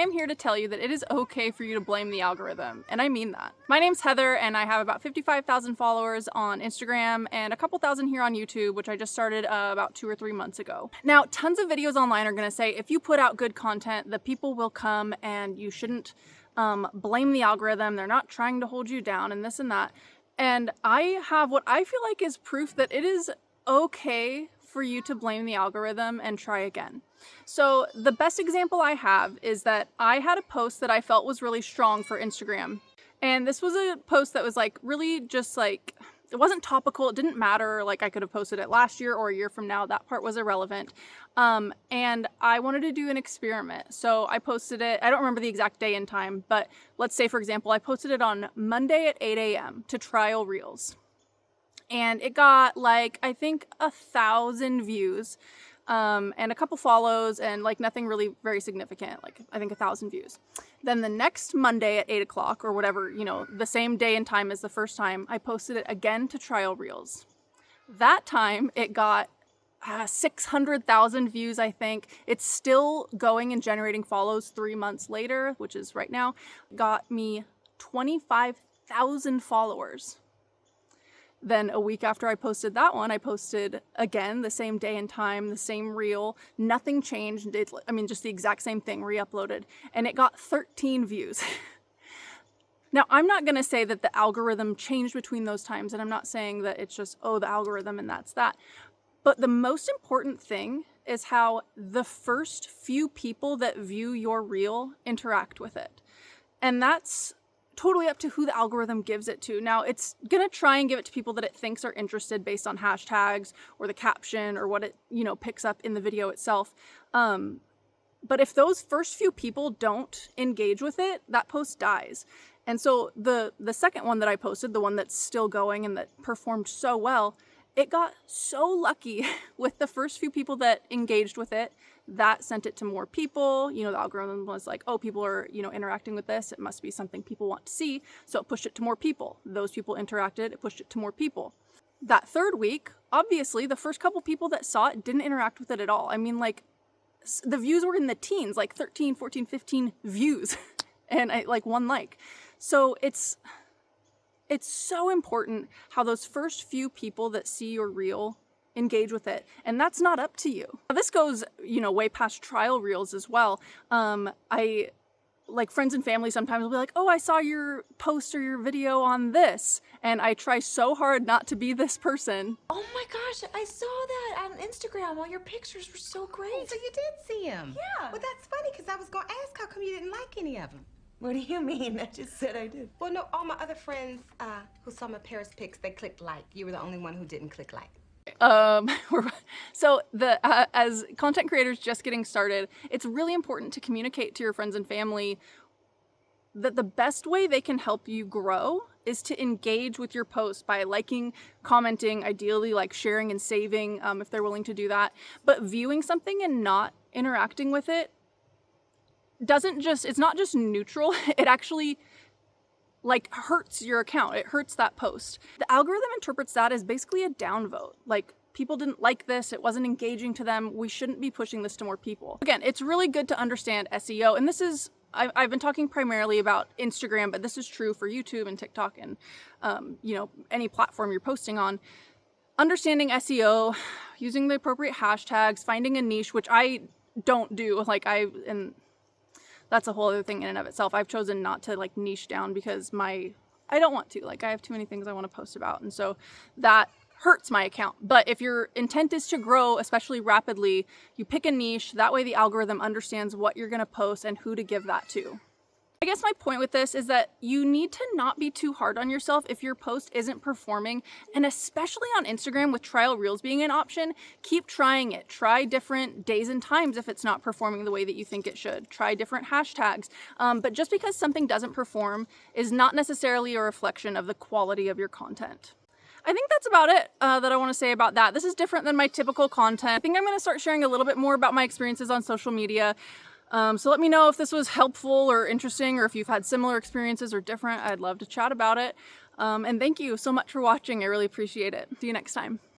am here to tell you that it is okay for you to blame the algorithm, and I mean that. My name's Heather, and I have about 55,000 followers on Instagram and a couple thousand here on YouTube, which I just started about 2 or 3 months ago. Now, tons of videos online are gonna say if you put out good content, the people will come, and you shouldn't blame the algorithm. They're not trying to hold you down, and this and that. And I have what I feel like is proof that it is okay for you to blame the algorithm and try again. So the best example I have is that I had a post that I felt was really strong for Instagram. And this was a post that was like really just like, it wasn't topical. It didn't matter. Like I could have posted it last year or a year from now. That part was irrelevant. And I wanted to do an experiment. So I posted it. I don't remember the exact day and time, but let's say, for example, I posted it on Monday at 8 a.m. to trial Reels. And it got like, I think 1,000 views, and a couple follows, and like nothing really very significant, like I think 1,000 views. Then the next Monday at 8 o'clock or whatever, you know, the same day and time as the first time, I posted it again to trial Reels. That time it got 600,000 views, I think. It's still going and generating follows 3 months later, which is right now, got me 25,000 followers. Then a week after I posted that one, I posted again the same day and time, the same reel, nothing changed. Just the exact same thing, re-uploaded, and it got 13 views. Now, I'm not gonna say that the algorithm changed between those times, and I'm not saying that it's just, oh, the algorithm and that's that. But the most important thing is how the first few people that view your reel interact with it. And that's totally up to who the algorithm gives it to. Now, it's gonna try and give it to people that it thinks are interested based on hashtags or the caption or what it, picks up in the video itself. But if those first few people don't engage with it, that post dies. And so the second one that I posted, the one that's still going and that performed so well, it got so lucky with the first few people that engaged with it. That sent it to more people. The algorithm was like, oh, people are, interacting with this. It must be something people want to see. So it pushed it to more people. Those people interacted. It pushed it to more people. That third week, obviously, the first couple people that saw it didn't interact with it at all. I mean, like, the views were in the teens, like 13, 14, 15 views and like 1 like. So it's so important how those first few people that see your reel engage with it, and that's not up to you. This goes, way past trial Reels as well. I like friends and family sometimes will be like, oh, I saw your post or your video on this, and I try so hard not to be this person. Oh my gosh, I saw that on Instagram. All your pictures were so great. Oh, so you did see him? Yeah. Well, that's funny, because I was going to ask how come you didn't like any of them. What do you mean? I just said I did. Well, no, all my other friends who saw my Paris pics, they clicked like. You were the only one who didn't click like. So as content creators just getting started, it's really important to communicate to your friends and family that the best way they can help you grow is to engage with your post by liking, commenting, ideally like sharing and saving if they're willing to do that. But viewing something and not interacting with it it's not just neutral, it actually like hurts your account. It hurts that post. The algorithm interprets that as basically a downvote. Like, people didn't like this, it wasn't engaging to them, we shouldn't be pushing this to more people. Again, it's really good to understand SEO, and this is, I've been talking primarily about Instagram, but this is true for YouTube and TikTok and, any platform you're posting on. Understanding SEO, using the appropriate hashtags, finding a niche, which I don't do, and that's a whole other thing in and of itself. I've chosen not to like niche down because I don't want to. Like, I have too many things I want to post about, and so that hurts my account. But if your intent is to grow, especially rapidly, you pick a niche. That way the algorithm understands what you're going to post and who to give that to. I guess my point with this is that you need to not be too hard on yourself if your post isn't performing, and especially on Instagram with trial Reels being an option, keep trying it. Try different days and times if it's not performing the way that you think it should. Try different hashtags. But just because something doesn't perform is not necessarily a reflection of the quality of your content. I think that's about it that I want to say about that. This is different than my typical content. I think I'm going to start sharing a little bit more about my experiences on social media. So let me know if this was helpful or interesting, or if you've had similar experiences or different. I'd love to chat about it. And thank you so much for watching. I really appreciate it. See you next time.